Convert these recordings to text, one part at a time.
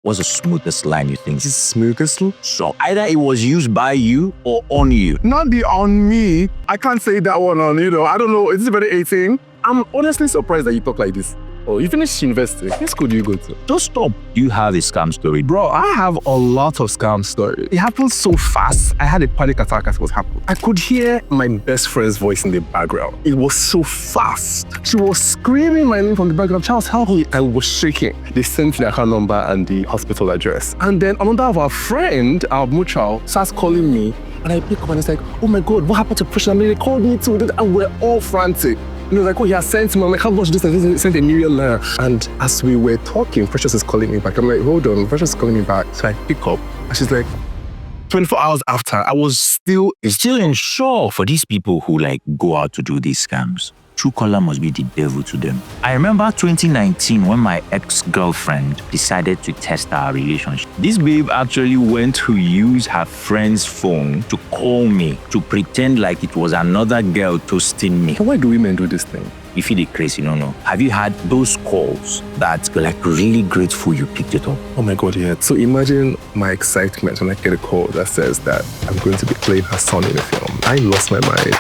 What's the smoothest line you think? This is smoothest? So either it was used by you or on you. Not the on me. I can't say that one on, I don't know. Is this very 18? I'm honestly surprised that you talk like this. Oh, you finished university. Which school do you go to? Don't stop. Do you have a scam story? Bro, I have a lot of scam stories. It happened so fast. I had a panic attack as it was happening. I could hear my best friend's voice in the background. It was so fast. She was screaming my name from the background. Charles, help me. I was shaking. They sent the account number and the hospital address. And then another of our friend, our mutual, starts calling me. And I pick up and it's like, oh my God, what happened to Precious? And they called me too. And we're all frantic. And he was like, oh, he has sent me. I'm like, how much this? And he sent $1 million now. And as we were talking, Precious is calling me back. I'm like, hold on, Precious is calling me back. So I pick up. And she's like, 24 hours after, I was still in shock for these people who go out to do these scams. Truecaller must be the devil to them. I remember 2019 when my ex-girlfriend decided to test our relationship. This babe actually went to use her friend's phone to call me to pretend like it was another girl toasting me. Why do women do this thing? You feel it crazy, no. Have you had those calls that you're really grateful you picked it up? Oh my God, yeah. So imagine my excitement when I get a call that says that I'm going to be playing her son in a film. I lost my mind.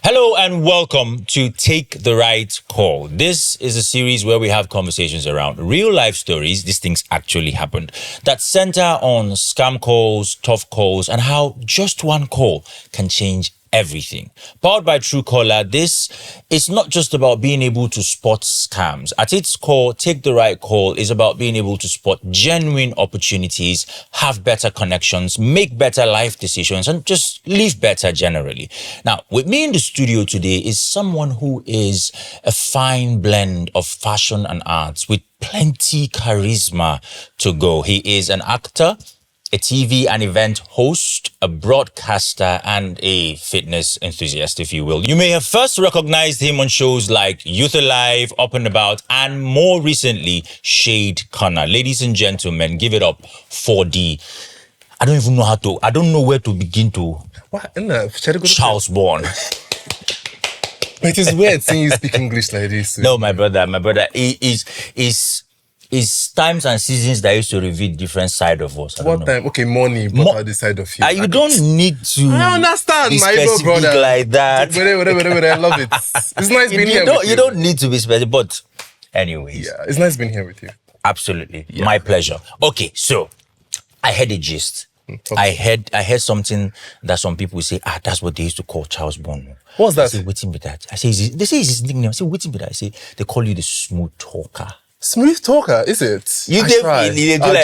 Hello and welcome to Take the Right Call. This is a series where we have conversations around real life stories, these things actually happened, that center on scam calls, tough calls, and how just one call can change everything. Powered by Truecaller, this is not just about being able to spot scams. At its core, Take the Right Call is about being able to spot genuine opportunities, have better connections, make better life decisions, and just live better generally. Now, with me in the studio today is someone who is a fine blend of fashion and arts with plenty charisma to go. He is an actor, a TV and event host, a broadcaster, and a fitness enthusiast, if you will. You may have first recognized him on shows like Youth Alive, Up and About, and more recently, Shade Corner. Ladies and gentlemen, give it up for I don't know where to begin to. What? Charles Bourne. It is weird seeing you speak English like this. No, my brother, it's times and seasons that used to reveal different side of us. What time? Okay, money, but other side of you. You don't need to. I understand, be my specific brother. Like that. Whatever, I love it. It's nice being here with you. You don't need to be specific, but anyways. Yeah, it's nice being here with you. Absolutely, my pleasure. Okay, so I heard a gist. Okay. I heard something that some people say, that's what they used to call Charles Bourne. What's that? I say, waiting with that. I say, they say it's his nickname. I say, waiting with that. I say, they call you the smooth talker. Smooth talker, is it? You do like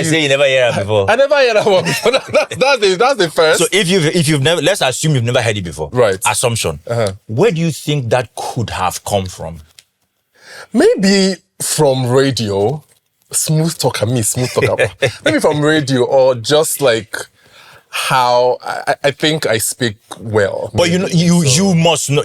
say you never heard that before. I never heard that one before. That's the first. So if you've never, let's assume you've never heard it before. Right. Assumption. Where do you think that could have come from? Maybe from radio. Smooth talker. Maybe from radio, or just like how I think I speak well. But you must know,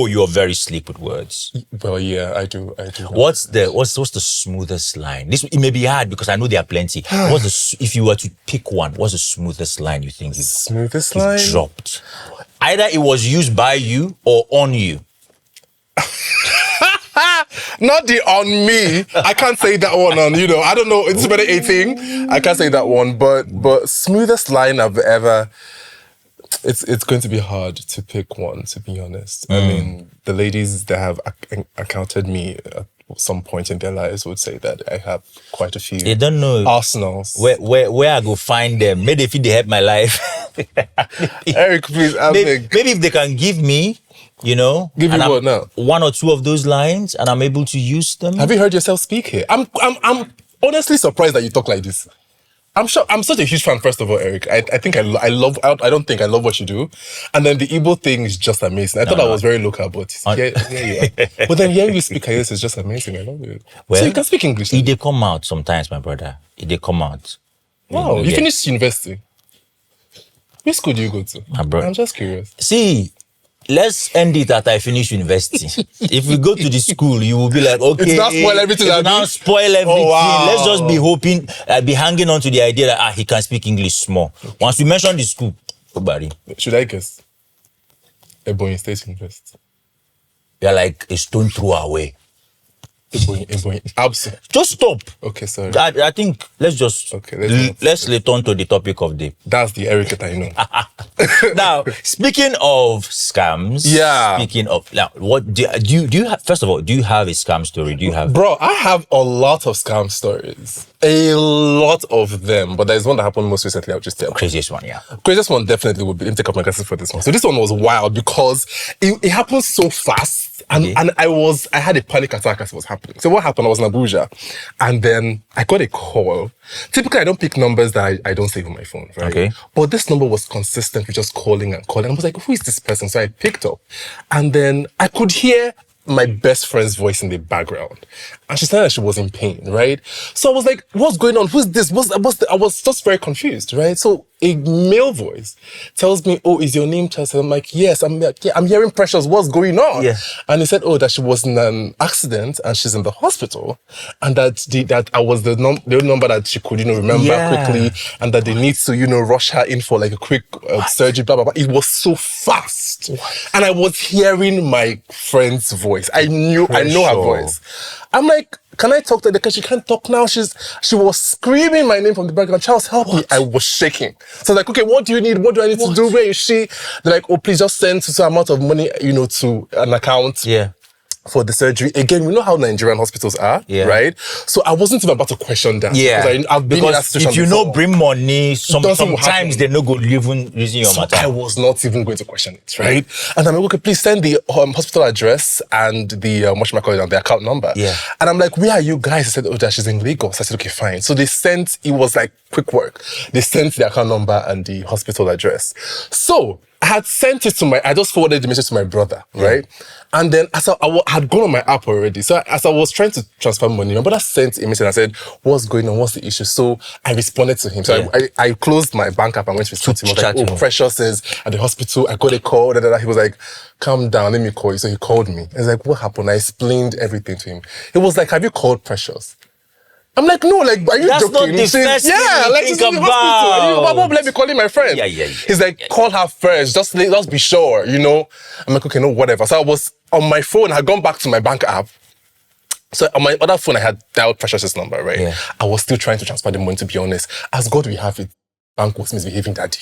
you're very slick with words. Well, yeah, I do. What's the smoothest line? It may be hard because I know there are plenty. If you were to pick one, what's the smoothest line you think you've dropped? Either it was used by you or on you. Not the on me. I can't say that one on, I don't know. It's better 18. I can't say that one, but smoothest line I've ever. It's going to be hard to pick one, to be honest. I mean, the ladies that have encountered me at some point in their lives would say that I have quite a few. They don't know arsenals. Where I go find them. Maybe they help my life. Eric, please. Maybe if they can give me. Give you what now? One or two of those lines, and I'm able to use them. Have you heard yourself speak here? I'm honestly surprised that you talk like this. I'm such a huge fan. First of all, Eric, I think I love. I don't think I love what you do, and then the Igbo thing is just amazing. I thought I was very local, but yeah, you are. But then hearing you speak like this is just amazing. I love it. Well, so you can speak English. They come out sometimes, my brother. They come out. Wow, you finished university. Which school do you go to? My brother. I'm just curious. See. Let's end it after I finish university. If we go to the school, you will be like, okay. It's not spoil everything. Now spoil everything. Oh, wow. Let's just be hoping, be hanging on to the idea that he can speak English small. Okay. Once we mention the school, nobody. Should I guess? Ebonyi State University. you're like a stone throw away. Absolutely. Just stop. Okay, sorry. I think let's just let's return to the topic of the. That's the Eric that I know. Now, speaking of scams. Yeah. Speaking of now, what do you have? First of all, do you have a scam story? Do you have? Bro, I have a lot of scam stories. A lot of them. But there's one that happened most recently. I'll just tell. Craziest one, yeah. Craziest one definitely would be. Let me take up my glasses for this one. So this one was wild because it happened so fast. And I had a panic attack as it was happening. So what happened? I was in Abuja, and then I got a call. Typically, I don't pick numbers that I don't save on my phone, right? Okay. But this number was consistent with just calling and calling. I was like, who is this person? So I picked up, and then I could hear my best friend's voice in the background. And she said that she was in pain, right? So I was like, what's going on? Who's this? I was just very confused, right? So a male voice tells me, oh, is your name Chelsea? I'm like, yes. I'm like, yeah, I'm hearing Precious. What's going on? Yeah. And he said, oh, that she was in an accident and she's in the hospital, and that I was the only number that she could, remember quickly, and that they need to, rush her in for like a quick surgery, blah, blah, blah. It was so fast. What? And I was hearing my friend's voice. I know her voice. I'm like, can I talk to her? Because she can't talk now. She was screaming my name from the background. Charles, help me. I was shaking. So I was like, okay, what do you need? What do I need to do? Where is she? They're like, oh, please just send some amount of money, to an account. Yeah. For the surgery. Again, you know how Nigerian hospitals are, right? So I wasn't even about to question that. Yeah. Because I've been in that situation if you before. know bring money, sometimes they're not good even using your matter. I was not even going to question it, right? And I'm like, okay, please send the hospital address and the, the account number. Yeah. And I'm like, where are you guys? They said, oh, that she's in Lagos. I said, okay, fine. So they sent, it was like quick work. They sent the account number and the hospital address. So I had sent it I just forwarded the message to my brother, right? And then as I had gone on my app already. So as I was trying to transfer money, my brother sent a message and I said, what's going on? What's the issue? So I responded to him. So I closed my bank app and went to respond to him. I was like, oh, Precious is at the hospital. I got a call. He was like, calm down, let me call you. So he called me. I was like, what happened? I explained everything to him. He was like, have you called Precious? I'm like, no, like, are you That's joking? Not the first thing like, she's in the hospital. Bob, let me call my friend. Yeah. He's like, call her first. Just be sure, I'm like, okay, no, whatever. So I was on my phone. I had gone back to my bank app. So on my other phone, I had dialed Precious's number, right? Yeah. I was still trying to transfer the money, to be honest. As God we have it, bank was misbehaving, daddy.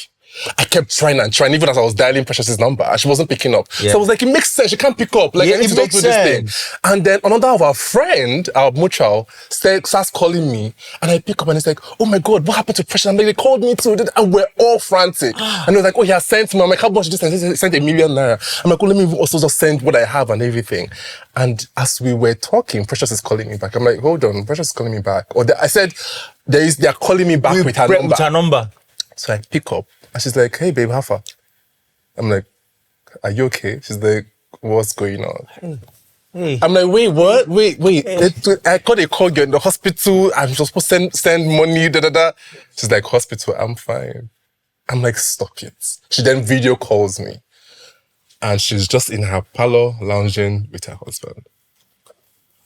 I kept trying and trying, even as I was dialing Precious's number, and she wasn't picking up. Yeah. So I was like, it makes sense. She can't pick up. Like, I need to do this thing. And then another of our friend, our mutual, starts calling me, and I pick up, and it's like, oh my God, what happened to Precious? I'm like, they called me too, and we're all frantic. And it was like, oh, he has sent me. I'm like, how much did you send? He sent *1 million naira. I'm like, oh, let me also just send what I have and everything. And as we were talking, Precious is calling me back. I'm like, hold on, Precious is calling me back. I said, they're calling me back with her number. So I pick up. And she's like, hey, babe, how far? I'm like, are you okay? She's like, what's going on? Hey. I'm like, wait, what? Wait. Hey. I got a call, you're in the hospital. I'm supposed to send money, She's like, hospital, I'm fine. I'm like, stop it. She then video calls me. And she's just in her parlor, lounging with her husband.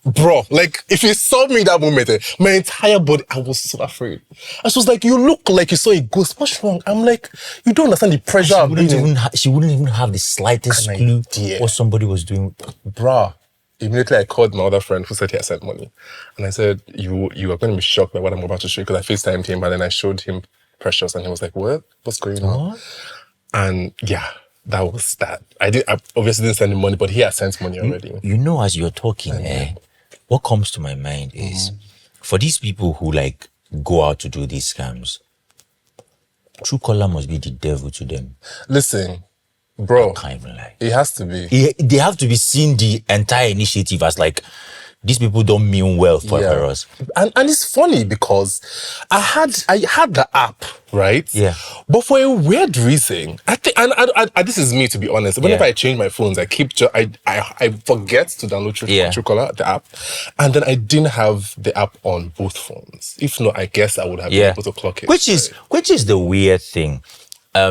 Bro, like, if you saw me in that moment, my entire body, I was so afraid. And she was like, you look like you saw a ghost. What's wrong? I'm like, you don't understand the pressure of being she wouldn't even have the slightest clue what somebody was doing. Bro, immediately I called my other friend who said he had sent money. And I said, you are going to be shocked by what I'm about to show you, because I FaceTimed him and then I showed him Precious and he was like, what? What's going on? And yeah. That was that. I obviously didn't send him money, but he had sent money already. As you're talking, what comes to my mind is, for these people who like go out to do these scams, Truecaller must be the devil to them. Listen, bro, I can't even lie. It has to be. They have to be seeing the entire initiative as like, these people don't mean well for us. And it's funny because I had the app, right? Yeah. But for a weird reason, I think, and this is me, to be honest. Whenever I change my phones, I forget to download Truecaller, the app, and then I didn't have the app on both phones. If not, I guess I would have been able to clock it. Which is the weird thing,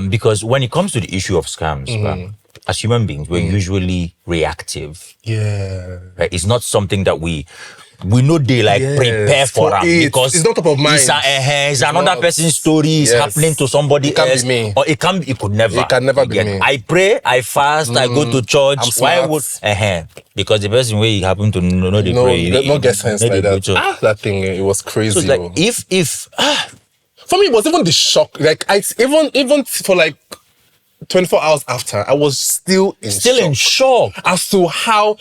because when it comes to the issue of scams, as human beings, we're usually reactive. Yeah. Right? It's not something that we we know they like Yes, prepare for for it it. because It's not top of mind. It's It's another not. person's story is Yes. happening to somebody It can't else. be me. Or it could never. It can never You be get- me. I pray, I fast, I go to church. I'm Why smart. would because the person where you happen to know they No, pray. not get sense know like they go that. church. That thing, it was crazy. So it's like oh. if For me, it was even the shock. Like even for like 24 hours after, I was still in shock as to how.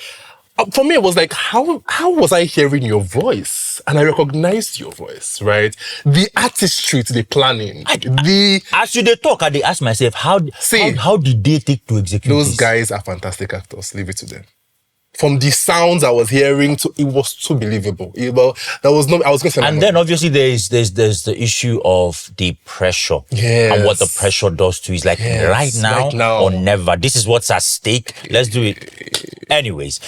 For me, it was like, how was I hearing your voice? And I recognized your voice, right? The artistry to the planning, as you they talk, I they ask myself how did they take to execute those this? guys are fantastic actors. Leave it to them. From the sounds I was hearing, it was too believable. There was no. I was going to say. And then obviously there's the issue of the pressure and what the pressure does to you. Is like right now or never. This is what's at stake. Let's do it. Anyways,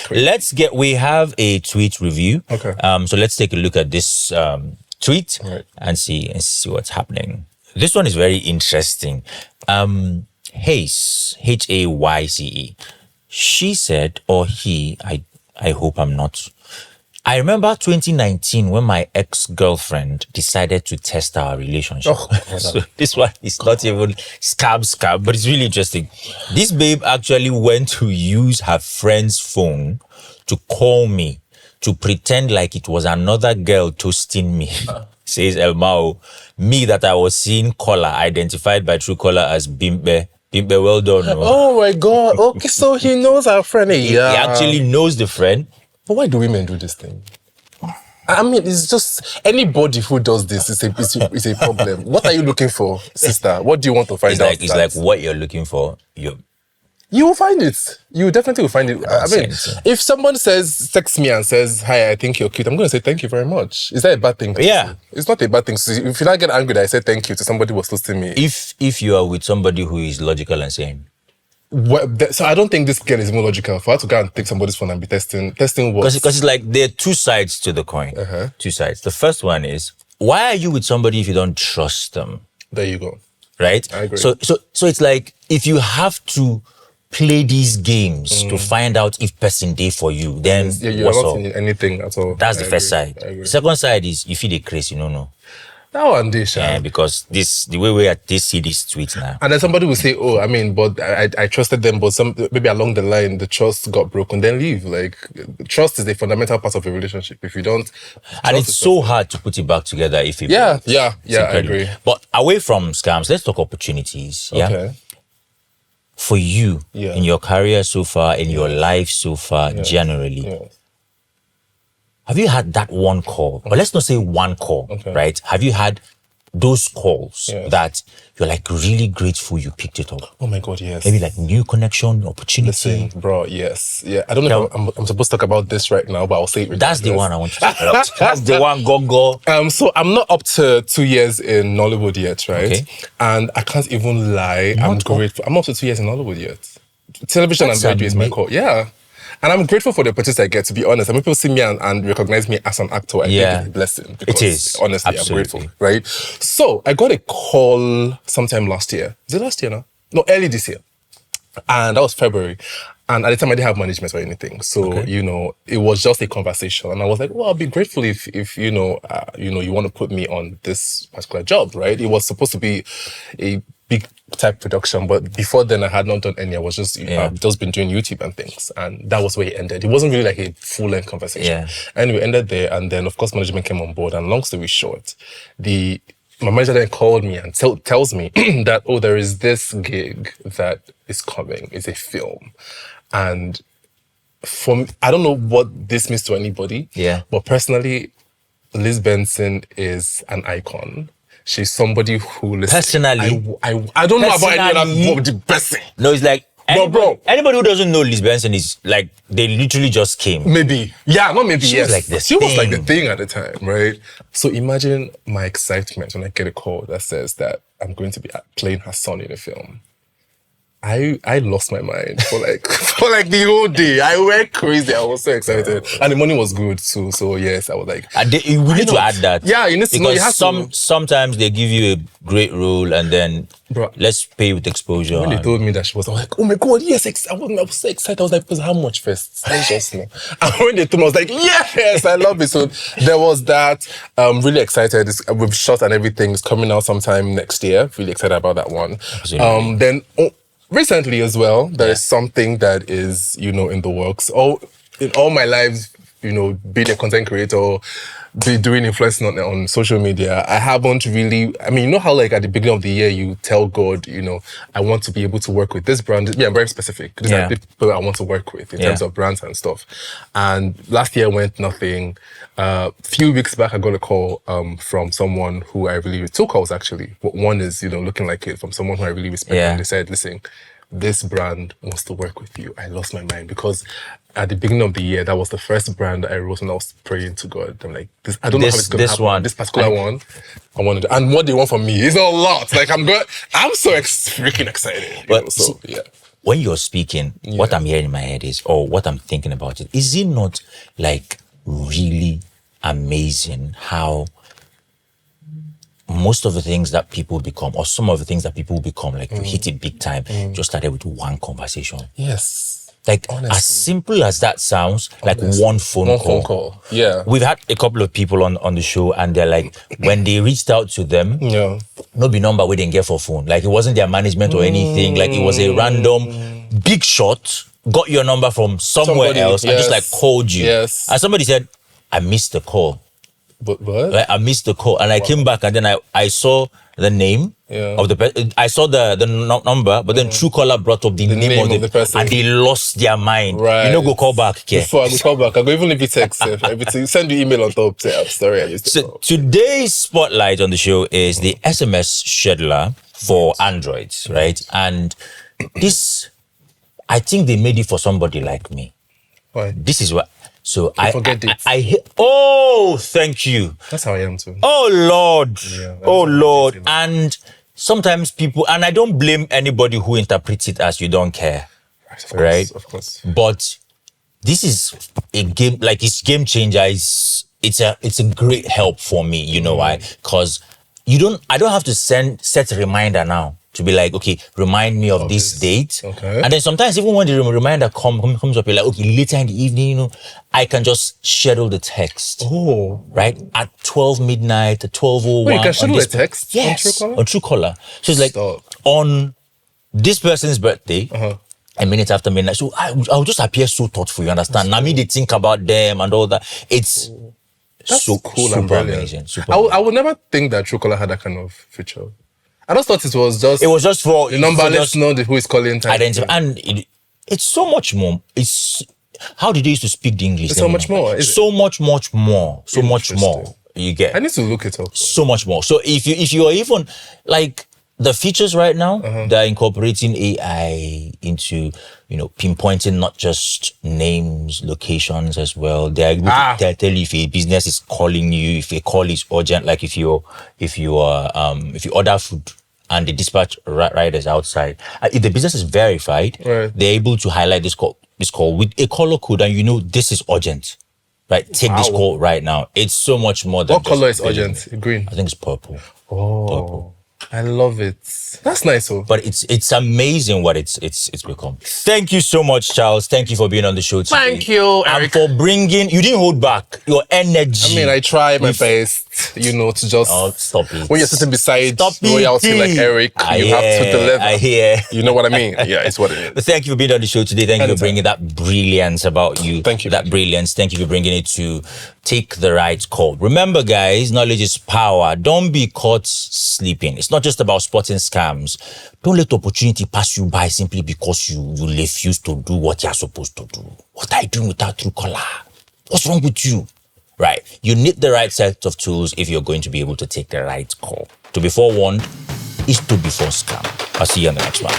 we have a tweet review. Okay. So let's take a look at this tweet Right. and see what's happening. This one is very interesting. Hayce, Hayce. She said, or he, I hope I'm not. I remember 2019 when my ex-girlfriend decided to test our relationship. So this one is not even scab, but it's really interesting. This babe actually went to use her friend's phone to call me to pretend like it was another girl toasting me. Says Elmao. Me that I was seeing caller identified by Truecaller as Bimbe. Bimbe, well done. No? Oh my God. Okay, so he knows our friend. He actually knows the friend. But why do women do this thing? I mean, it's just anybody who does this is a problem. What are you looking for, sister? What do you want to find out? It's like what you're looking for. You will find it. You definitely will find it. I mean, if someone texts me and says, "Hi, I think you're cute," I'm going to say thank you very much. Is that a bad thing? Yeah. It's not a bad thing. So if you not get angry that I said thank you to somebody who was toasting me. If you are with somebody who is logical and sane. So I don't think this girl is more logical for her to go and take somebody's phone and be testing what? Because it's like there are two sides to the coin. Two sides. The first one is, why are you with somebody if you don't trust them? There you go. Right? I agree. So it's like if you have to play these games to find out if person day for you, then you're not seeing anything at all. That's the first side. The second side is you feel the craze, you don't know. That one day, Sha. Because the way they see this tweet now. And then somebody will say, "Oh, I mean, but I trusted them, but maybe along the line the trust got broken." Then leave. Like trust is a fundamental part of a relationship. If you don't, and it's so hard to put it back together if it. Yeah, I agree. But away from scams, let's talk opportunities. Yeah. Okay. For you in your career so far, in your life so far, generally. Have you had that one call? Or let's not say one call, right? Have you had those calls that you're like really grateful you picked it up? Oh my God, yes. Maybe like new connection, opportunity. Listen, bro, yes. Yeah. I don't know if I'm supposed to talk about this right now, but I'll say it. That's the one I want you to talk about. That's the one, go. So I'm not up to 2 years in Nollywood yet, right? Okay. And I can't even lie. I'm grateful. I'm not up to 2 years in Nollywood yet. Television and radio is my call. Yeah. And I'm grateful for the opportunities I get, to be honest. And when people see me and recognize me as an actor, I think it's a blessing. Because it is. Honestly, Absolutely. I'm grateful, right? So I got a call sometime last year. Is it last year now? No, early this year. And that was February. And at the time, I didn't have management or anything. So, it was just a conversation. And I was like, well, I'll be grateful if you want to put me on this particular job, right? It was supposed to be a big type production, but before then I had not done any. I was just been doing YouTube and things, and that was where it ended. It wasn't really like a full-length conversation. And we ended there, and then of course management came on board. And long story short, my manager then called me and tells me that there is this gig that is coming. It's a film, and I don't know what this means to anybody. But personally, Liz Benson is an icon. She's somebody who personally. I don't know about any other person. No, it's like anybody who doesn't know Liz Benson is like they literally just came. Maybe. Yeah, not maybe. She was like this. She was like the thing at the time, right? So imagine my excitement when I get a call that says that I'm going to be playing her son in a film. I lost my mind for like for like the whole day. I went crazy. I was so excited, and the money was good too. So yes, I was like, we need to add that. Yeah, you need to know. You have because sometimes they give you a great role and then Bro, let's pay with exposure. when they told me that she was, I was like, oh my god, yes! I was so excited. I was like, because how much first? Let's just know. And when they told me, I was like, yes, I love it. So there was that. Really excited. We've shot and everything. It's coming out sometime next year. Really excited about that one. Absolutely. Then. Recently as well, there is something that is, in the works. In all my life, being a content creator, be doing influencing on social media, I haven't really, you know how like at the beginning of the year, you tell God, I want to be able to work with this brand. Yeah, I'm very specific. These are the people I want to work with in terms of brands and stuff. And last year went nothing. Few weeks back, I got a call from someone who I really, two calls actually. One is, looking like it from someone who I really respect. And they said, listen, this brand wants to work with you. I lost my mind because at the beginning of the year, that was the first brand that I wrote and I was praying to God. I'm like, I don't know how it's going to happen. This particular one, I wanted, and what they want from me is a lot. Like I'm so freaking excited. But so yeah. When you're speaking, what I'm hearing in my head is, or what I'm thinking about it, is it not like really amazing how most of the things that people become, or some of the things that people become, like you hit it big time, just started with one conversation. Yes. Like Honestly. as simple as that sounds, like one phone call. Yeah. We've had a couple of people on the show and they're like, when they reached out to them, no be number we didn't get for phone. Like it wasn't their management or anything. Like it was a random big shot, got your number from somewhere else and just like called you. Yes. And somebody said, I missed the call. But what? Like I missed the call and I came back and then I saw the name of the person. I saw the number, but then Truecaller brought up the name of the person and they lost their mind. Right. Go call back. Before I go call back, I go even leave you text, everything. Send you email on top. Say, I'm sorry, I missed the call. Today's spotlight on the show is the SMS scheduler for Androids, right? And this, I think they made it for somebody like me. Why? This is what. So forget it. Oh, thank you. That's how I am too. Oh Lord. Oh Lord. Amazing. And sometimes people, and I don't blame anybody who interprets it as you don't care. Right? Of course. But this is a game, like it's game changer. It's a great help for me. You know why? Because I don't have to set a reminder now to be like, okay, remind me of this date. Okay. And then sometimes even when the reminder comes up, you're like, okay, later in the evening, I can just schedule the text. Oh. Right? At 12 midnight, at 12:01. Wait, you can schedule the text yes, on Truecaller? on Truecaller. So it's like, on this person's birthday, a minute after midnight. So I'll just appear so thoughtful, you understand? Now me, they think about them and all that. It's so cool, super and brilliant. amazing. Super I would never think that Truecaller had that kind of feature. I just thought it was just for the number. Let's just know who is calling. Identify, and it's so much more. It's how did they used to speak the English? It's so much more. So much more. So much more. You get. I need to look it up. So much more. So if you are even like the features right now, they're incorporating AI into pinpointing not just names, locations as well. They're able to tell you if a business is calling you, if a call is urgent, like if you order food and the dispatch riders outside. If the business is verified, they're able to highlight this call with a color code, and this is urgent. Right, take this call right now. It's so much more than what color is urgent? Green. I think it's purple. Oh. Purple. I love it. That's nice, though. But it's amazing what it's become. Thank you so much, Charles. Thank you for being on the show today. Thank you, Eric. And for bringing, you didn't hold back your energy. I try my best, to just... Oh, stop it. When you're sitting beside royalty like Eric, have to deliver. I hear. You know what I mean? Yeah, it's what it is. But thank you for being on the show today. Thank you for bringing that brilliance about you. Thank you. That brilliance. Thank you for bringing it to take the right call. Remember, guys, knowledge is power. Don't be caught sleeping. It's not just about spotting scams. Don't let opportunity pass you by simply because you refuse to do what you're supposed to do. What are you doing without Truecaller? What's wrong with you? Right. You need the right set of tools if you're going to be able to take the right call. To be forewarned is to be forescammed. I'll see you on the next one.